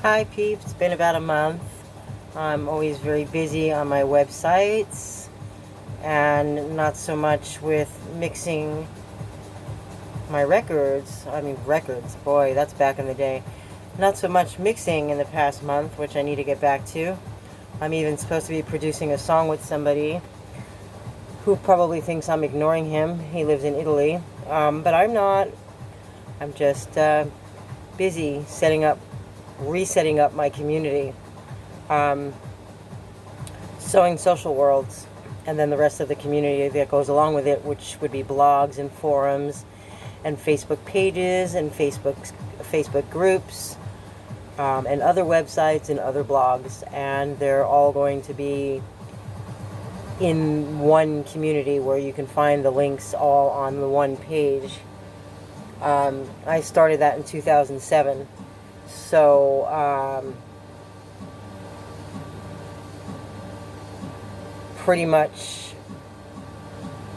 Hi peeps, it's been about a month. I'm always very busy on my websites and not so much with mixing my records. Records, boy, that's back in the day. Not so much mixing in the past month, which I need to get back to. I'm even supposed to be producing a song with somebody who probably thinks I'm ignoring him. He lives in Italy, but I'm not. I'm just busy resetting up my community. Um, Sowing social worlds, and then the rest of the community that goes along with it, which would be blogs and forums and Facebook pages and Facebook groups, and other websites and other blogs, and they're all going to be in one community where you can find the links all on the one page. I started that in 2007, so pretty much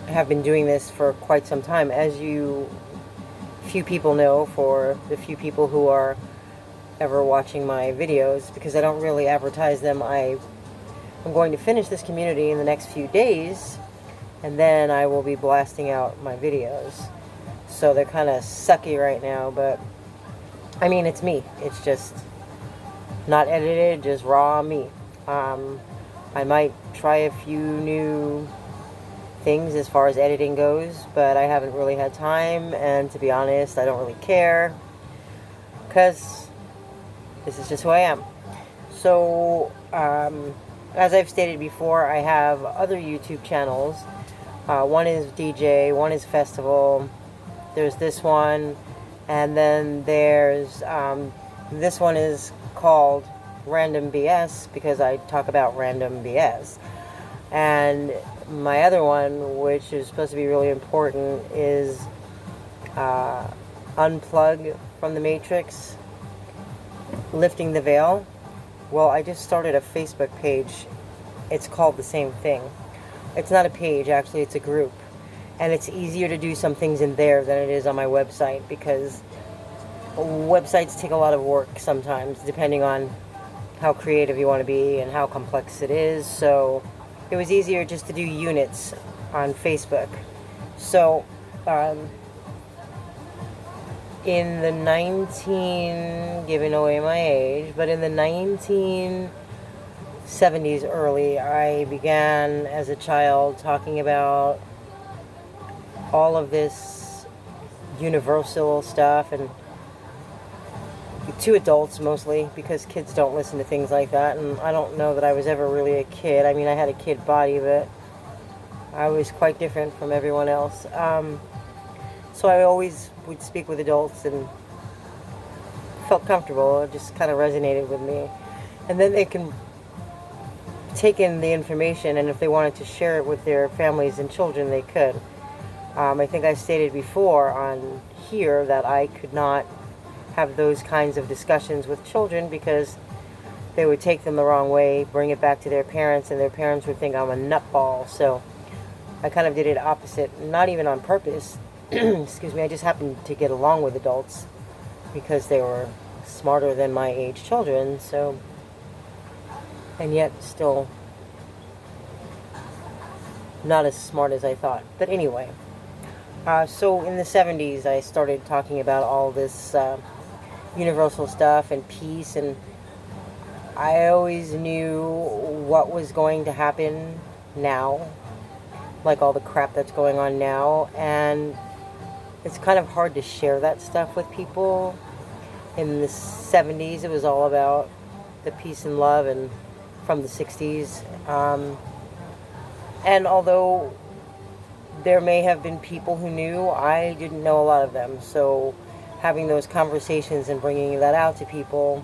have been doing this for quite some time. As few people know, for the few people who are ever watching my videos, because I don't really advertise them, I'm going to finish this community in the next few days, and then I will be blasting out my videos. So they're kind of sucky right now, but I mean, it's me. It's just not edited, just raw me. I might try a few new things as far as editing goes, but I haven't really had time, and to be honest, I don't really care, because this is just who I am. So, as I've stated before, I have other YouTube channels. One is DJ, one is Festival, there's this one, and then there's, this one is called Random BS, because I talk about random BS. And my other one, which is supposed to be really important, is Unplug from the Matrix, Lifting the Veil. Well, I just started a Facebook page. It's called the same thing. It's not a page, actually, it's a group. And it's easier to do some things in there than it is on my website, because websites take a lot of work sometimes, depending on how creative you want to be and how complex it is. So it was easier just to do units on Facebook. So in the giving away my age, but in the 1970s early, I began as a child talking about all of this universal stuff, and to adults mostly, because kids don't listen to things like that, and I don't know that I was ever really a kid. I mean, I had a kid body, but I was quite different from everyone else. So I always would speak with adults and felt comfortable. It just kind of resonated with me. And then they can take in the information, and if they wanted to share it with their families and children, they could. I think I stated before on here that I could not have those kinds of discussions with children, because they would take them the wrong way, bring it back to their parents, and their parents would think I'm a nutball. So I kind of did it opposite, not even on purpose. Excuse me, I just happened to get along with adults because they were smarter than my age children, so, and yet still not as smart as I thought. But anyway, so in the 70s I started talking about all this universal stuff and peace, and I always knew what was going to happen now, like all the crap that's going on now, and it's kind of hard to share that stuff with people. In the 70s, it was all about the peace and love, and from the 60s. And although there may have been people who knew, I didn't know a lot of them. So having those conversations and bringing that out to people,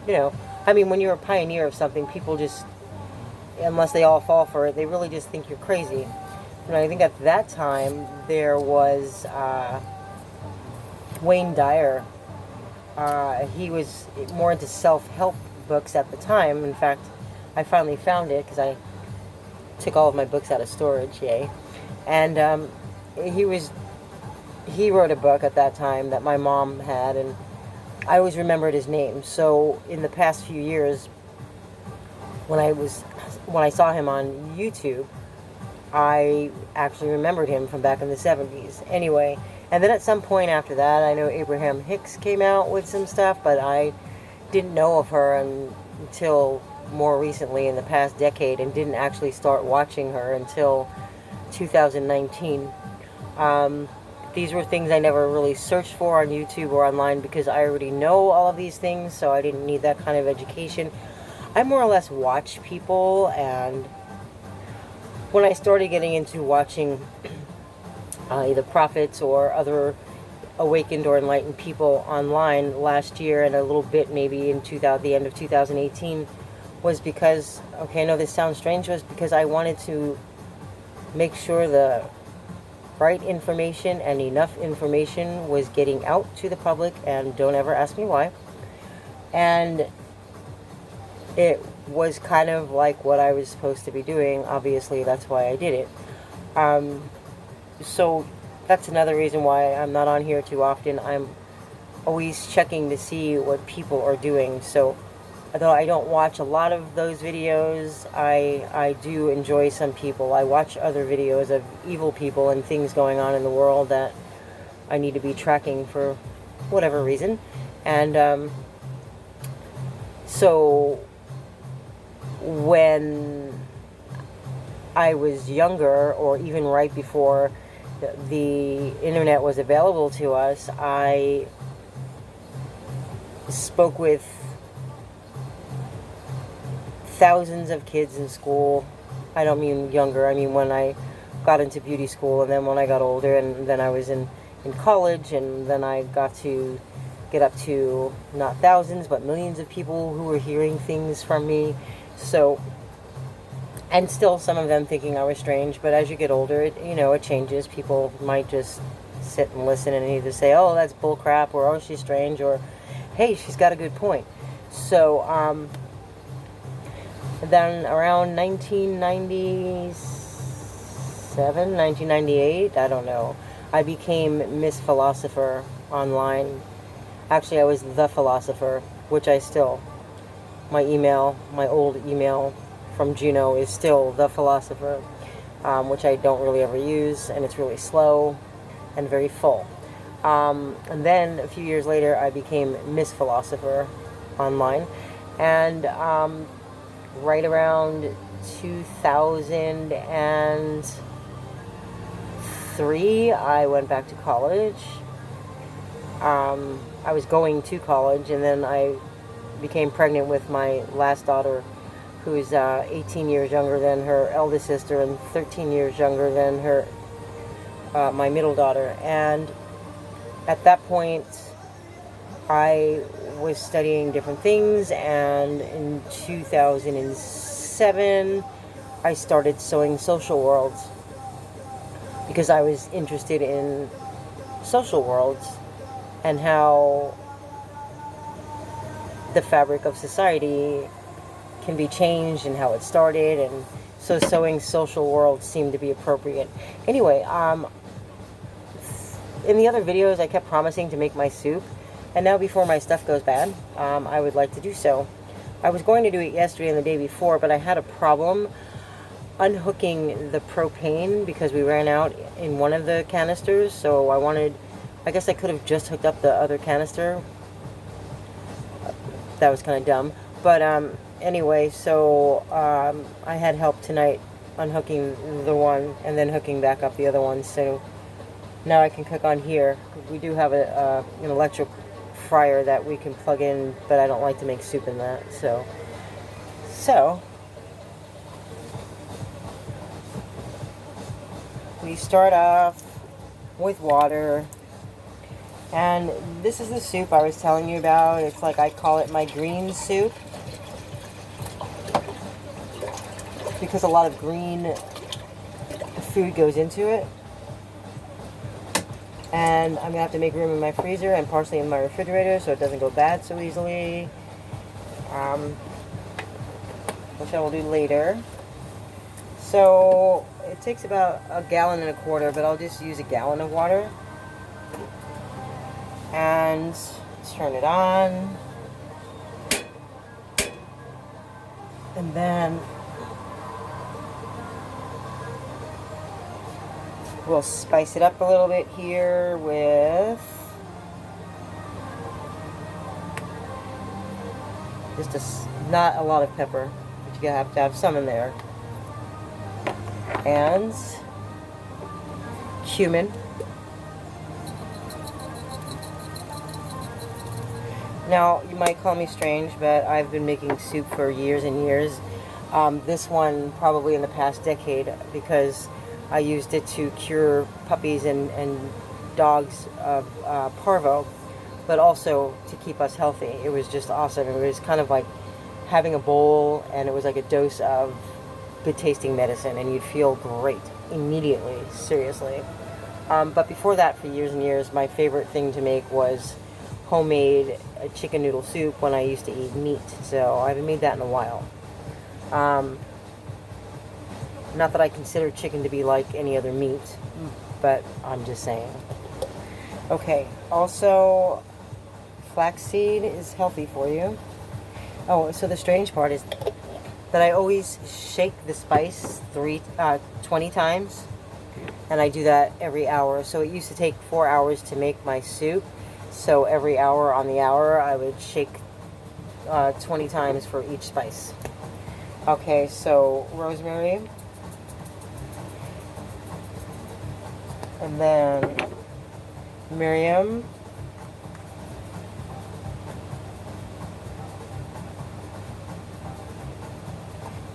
I mean, when you're a pioneer of something, people just, unless they all fall for it, they really just think you're crazy. And I think at that time, there was Wayne Dyer. He was more into self-help books at the time. In fact, I finally found it because I took all of my books out of storage, yay. And he wrote a book at that time that my mom had, and I always remembered his name. So in the past few years, when I saw him on YouTube, I actually remembered him from back in the 70s. Anyway, and then at some point after that, I know Abraham Hicks came out with some stuff, but I didn't know of her until more recently in the past decade, and didn't actually start watching her until 2019. These were things I never really searched for on YouTube or online because I already know all of these things, so I didn't need that kind of education. I more or less watch people, and when I started getting into watching either prophets or other awakened or enlightened people online last year, and a little bit maybe in the end of 2018, was because, okay, I know this sounds strange, was because I wanted to make sure the right information and enough information was getting out to the public, and don't ever ask me why. And it was kind of like what I was supposed to be doing. Obviously, that's why I did it. So that's another reason why I'm not on here too often. I'm always checking to see what people are doing. So although I don't watch a lot of those videos, I do enjoy some people. I watch other videos of evil people and things going on in the world that I need to be tracking for whatever reason. And so when I was younger, or even right before the internet was available to us, I spoke with thousands of kids in school. I don't mean younger, I mean when I got into beauty school, and then when I got older, and then I was in college, and then I got to get up to not thousands but millions of people who were hearing things from me. So, and still some of them thinking I was strange, but as you get older, it changes. People might just sit and listen and either say, oh, that's bull crap, or oh, she's strange, or hey, she's got a good point. So then around 1997, 1998, I don't know, I became Miss Philosopher online. Actually, I was the Philosopher, which I still, my old email from Juno is still the Philosopher, which I don't really ever use, and it's really slow and very full. And then a few years later, I became Miss Philosopher online, and right around 2003, I went back to college. I was going to college, and then I became pregnant with my last daughter, who's 18 years younger than her eldest sister and 13 years younger than her my middle daughter. And at that point, I was studying different things, and in 2007, I started sewing social worlds because I was interested in social worlds and how the fabric of society can be changed and how it started, and so sewing social worlds seemed to be appropriate. Anyway, in the other videos, I kept promising to make my soup, and now before my stuff goes bad, I would like to do so. I was going to do it yesterday and the day before, but I had a problem unhooking the propane because we ran out in one of the canisters, so I guess I could have just hooked up the other canister. That was kind of dumb, but anyway, so I had help tonight unhooking the one and then hooking back up the other one, so now I can cook on here. We do have an electric fryer that we can plug in, but I don't like to make soup in that, so we start off with water, and this is the soup I was telling you about. It's like, I call it my green soup because a lot of green food goes into it. And I'm going to have to make room in my freezer and partially in my refrigerator so it doesn't go bad so easily. Which I will do later. So it takes about 1.25 gallons, but I'll just use 1 gallon of water. And Let's turn it on. And then we'll spice it up a little bit here with just not a lot of pepper, but you have to have some in there. And cumin. Now, you might call me strange, but I've been making soup for years and years. This one probably in the past decade, because I used it to cure puppies and dogs of parvo, but also to keep us healthy. It was just awesome. It was kind of like having a bowl, and it was like a dose of good tasting medicine, and you'd feel great immediately, seriously. But before that, for years and years, my favorite thing to make was homemade chicken noodle soup when I used to eat meat. So I haven't made that in a while. Not that I consider chicken to be like any other meat, but I'm just saying. Okay, also flaxseed is healthy for you. Oh, so the strange part is that I always shake the spice 20 times, and I do that every hour. So it used to take 4 hours to make my soup, so every hour on the hour I would shake 20 times for each spice. Okay, so rosemary, and then Miriam,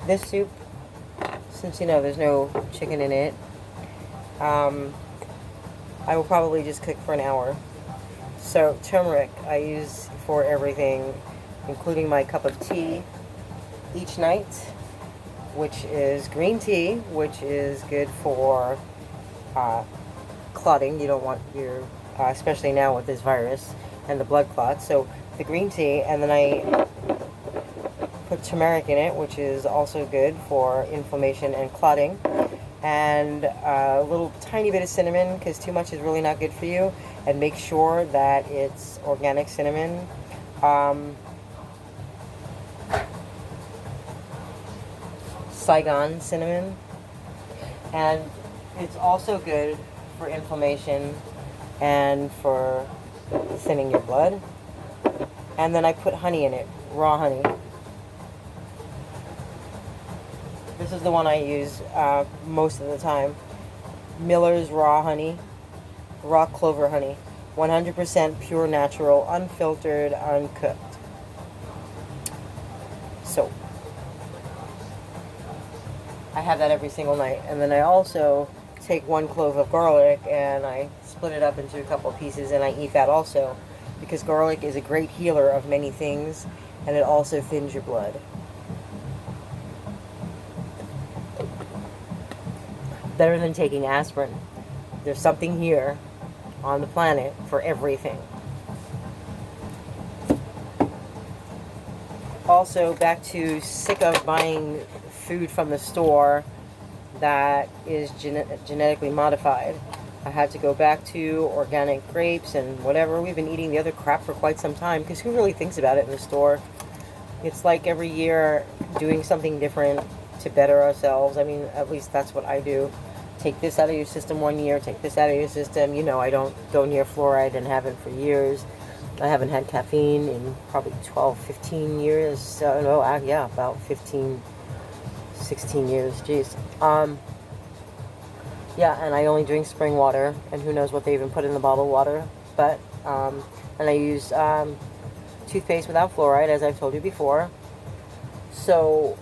this soup, since you know there's no chicken in it, I will probably just cook for an hour. So turmeric I use for everything, including my cup of tea each night, which is green tea, which is good for clotting. You don't want your, especially now with this virus and the blood clots. So the green tea, and then I put turmeric in it, which is also good for inflammation and clotting, and a little tiny bit of cinnamon, because too much is really not good for you, and make sure that it's organic cinnamon. Saigon cinnamon, and it's also good for inflammation and for thinning your blood. And then I put honey in it, raw honey. This is the one I use most of the time. Miller's raw honey, raw clover honey, 100% pure, natural, unfiltered, uncooked. So I have that every single night. And then I also take 1 clove of garlic and I split it up into a couple pieces, and I eat that also, because garlic is a great healer of many things, and it also thins your blood. Better than taking aspirin. There's something here on the planet for everything. Also, back to sick of buying food from the store that is genetically modified. I had to go back to organic grapes and whatever. We've been eating the other crap for quite some time, because who really thinks about it in the store? It's like every year doing something different to better ourselves. I mean, at least that's what I do. Take this out of your system one year, take this out of your system. You know, I don't go near fluoride and haven't for years. I haven't had caffeine in probably 12, 15 years. Yeah, about 15, 16 years. Jeez. Yeah, and I only drink spring water, and who knows what they even put in the bottled water. But, and I use toothpaste without fluoride, as I've told you before. So,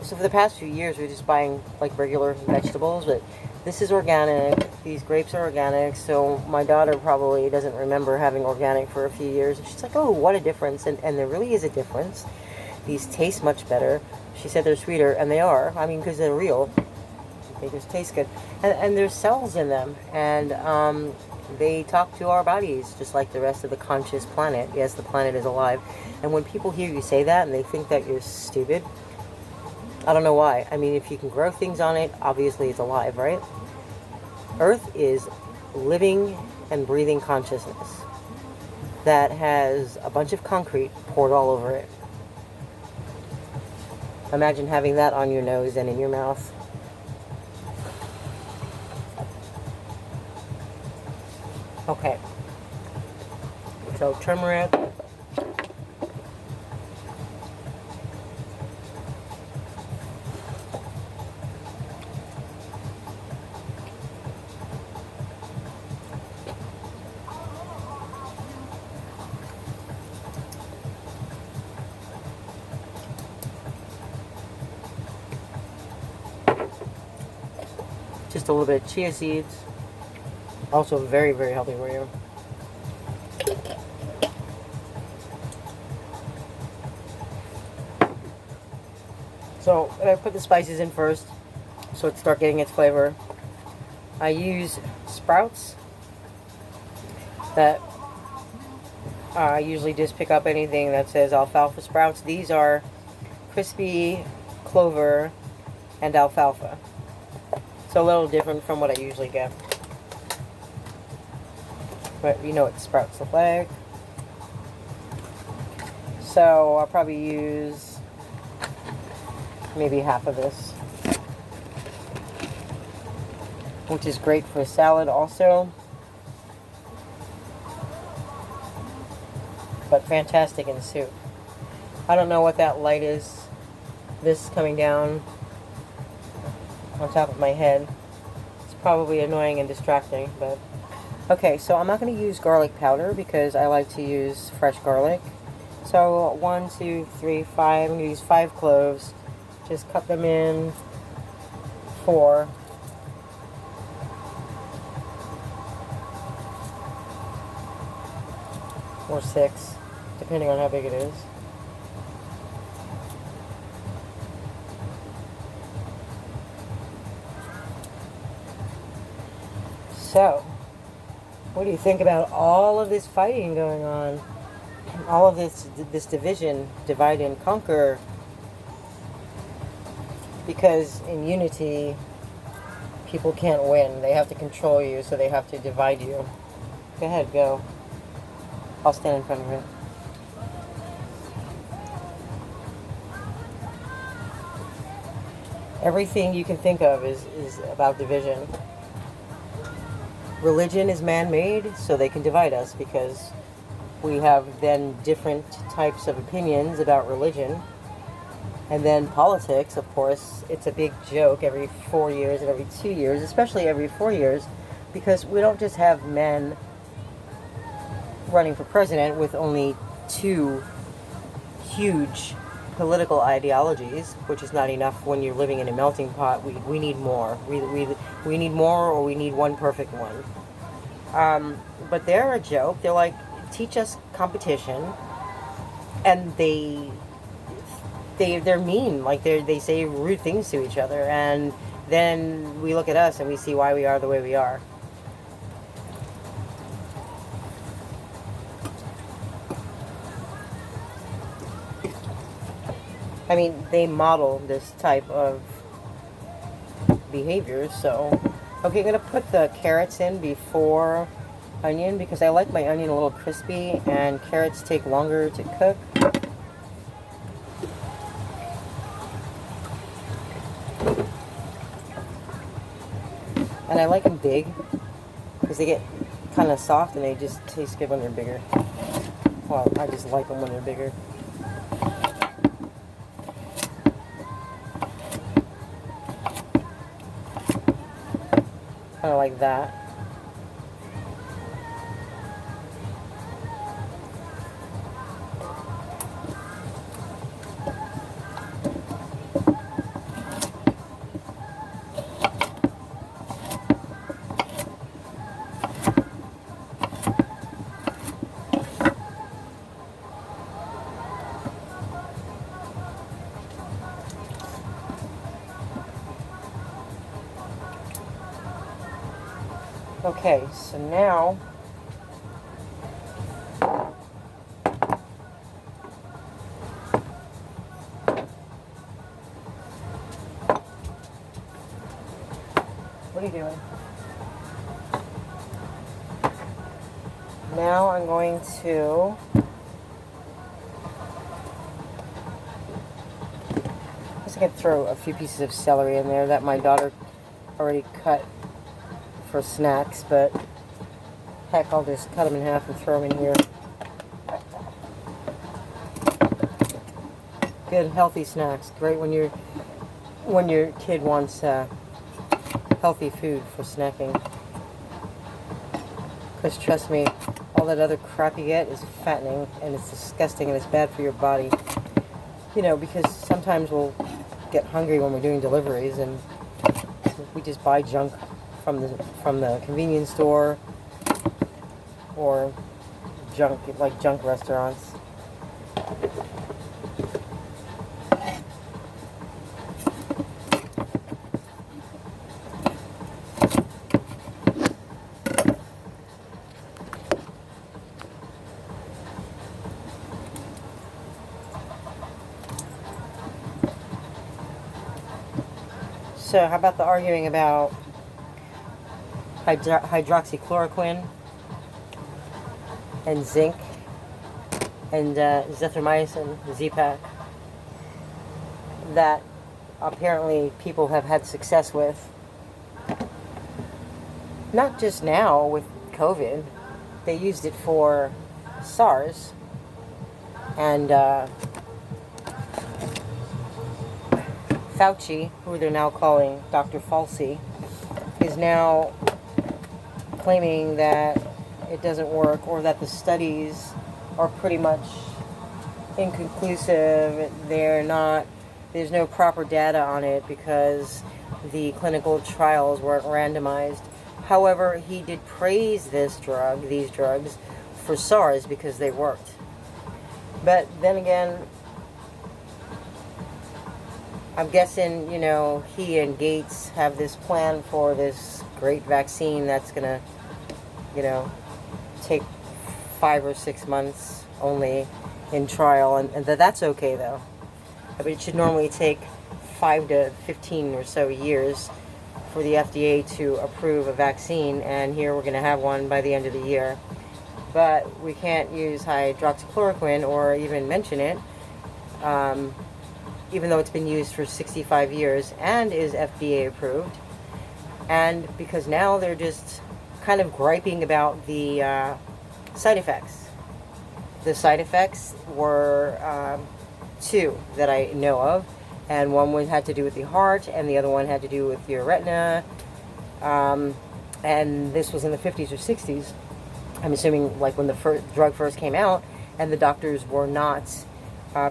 so for the past few years, we're just buying like regular vegetables, but this is organic. These grapes are organic, so my daughter probably doesn't remember having organic for a few years. She's like, oh, what a difference. And there really is a difference. These taste much better. She said they're sweeter, and they are. I mean, because they're real. They just taste good. And there's cells in them, and they talk to our bodies just like the rest of the conscious planet. Yes, the planet is alive. And when people hear you say that and they think that you're stupid, I don't know why. I mean, if you can grow things on it, obviously it's alive, right? Earth is living and breathing consciousness. that has a bunch of concrete poured all over it. Imagine having that on your nose and in your mouth. Okay. So turmeric. Just a little bit of chia seeds. Also very, very healthy for you. So I put the spices in first so it start getting its flavor. I use sprouts that I usually just pick up anything that says alfalfa sprouts. These are crispy clover and alfalfa. So a little different from what I usually get. But you know what sprouts look like. So I'll probably use maybe half of this, which is great for salad also, but fantastic in soup. I don't know what that light is, this coming down on top of my head. It's probably annoying and distracting, but okay. So I'm not going to use garlic powder because I like to use fresh garlic. So 1, 2, 3, 5. I'm going to use 5 cloves. Just cut them in 4. Or 6, depending on how big it is. So, what do you think about all of this fighting going on? All of this division, divide and conquer? Because in unity, people can't win. They have to control you, so they have to divide you. Go ahead, go. I'll stand in front of it. Everything you can think of is about division. Religion is man-made, so they can divide us because we have then different types of opinions about religion. And then politics, of course, it's a big joke every 4 years and every 2 years, especially every 4 years, because we don't just have men running for president with only 2 huge political ideologies, which is not enough when you're living in a melting pot. We need more. We need more, or we need one perfect one. But they're a joke. They're like, teach us competition, and they're mean. Like they say rude things to each other, and then we look at us and we see why we are the way we are. I mean, they model this type of behavior, so... Okay, I'm going to put the carrots in before onion, because I like my onion a little crispy, and carrots take longer to cook. And I like them big, because they get kind of soft, and they just taste good when they're bigger. Well, I just like them when they're bigger. Kind of like that. Okay, so now what are you doing? Now I'm going to I guess I could throw a few pieces of celery in there that my daughter already cut for snacks, but heck, I'll just cut them in half and throw them in here. Good healthy snacks. Great when your kid wants healthy food for snacking. Because trust me, all that other crap you get is fattening and it's disgusting and it's bad for your body. You know, because sometimes we'll get hungry when we're doing deliveries and we just buy junk from the convenience store or junk restaurants. So how about the arguing about hydroxychloroquine and zinc and zithromycin, Z-Pak, that apparently people have had success with. Not just now with COVID. They used it for SARS and Fauci, who they're now calling Dr. Fauci, is now claiming that it doesn't work or that the studies are pretty much inconclusive. There's no proper data on it because the clinical trials weren't randomized. However, he did praise these drugs for SARS because they worked. But then again, I'm guessing, you know, he and Gates have this plan for this great vaccine that's going to, you know, take 5 or 6 months only in trial. And that's okay, though. But it should normally take 5 to 15 or so years for the FDA to approve a vaccine. And here we're going to have one by the end of the year. But we can't use hydroxychloroquine or even mention it. Even though it's been used for 65 years and is FDA approved. And because now they're just kind of griping about the side effects. The side effects were 2 that I know of. And one had to do with the heart and the other one had to do with your retina. And this was in the 50s or 60s. I'm assuming like when the drug first came out and the doctors were not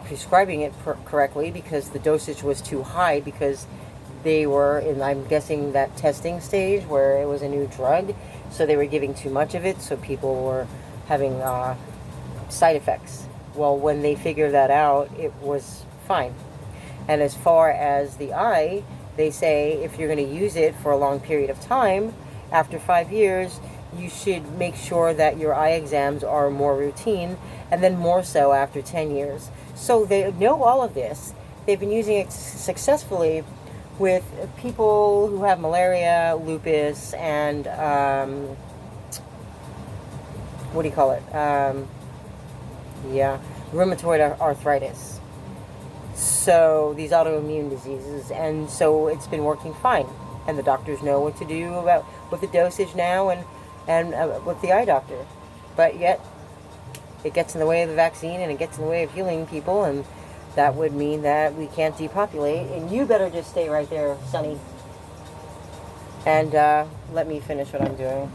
prescribing it correctly because the dosage was too high because they were in, I'm guessing, that testing stage where it was a new drug, so they were giving too much of it, so people were having side effects. Well, when they figured that out, it was fine. And as far as the eye, they say if you're going to use it for a long period of time, after 5 years, you should make sure that your eye exams are more routine, and then more so after 10 years. So they know all of this. They've been using it successfully with people who have malaria, lupus, and rheumatoid arthritis. So these autoimmune diseases, and so it's been working fine. And the doctors know what to do with the dosage now, and with the eye doctor. But yet, it gets in the way of the vaccine, and it gets in the way of healing people, and that would mean that we can't depopulate. And you better just stay right there, Sonny, and let me finish what I'm doing.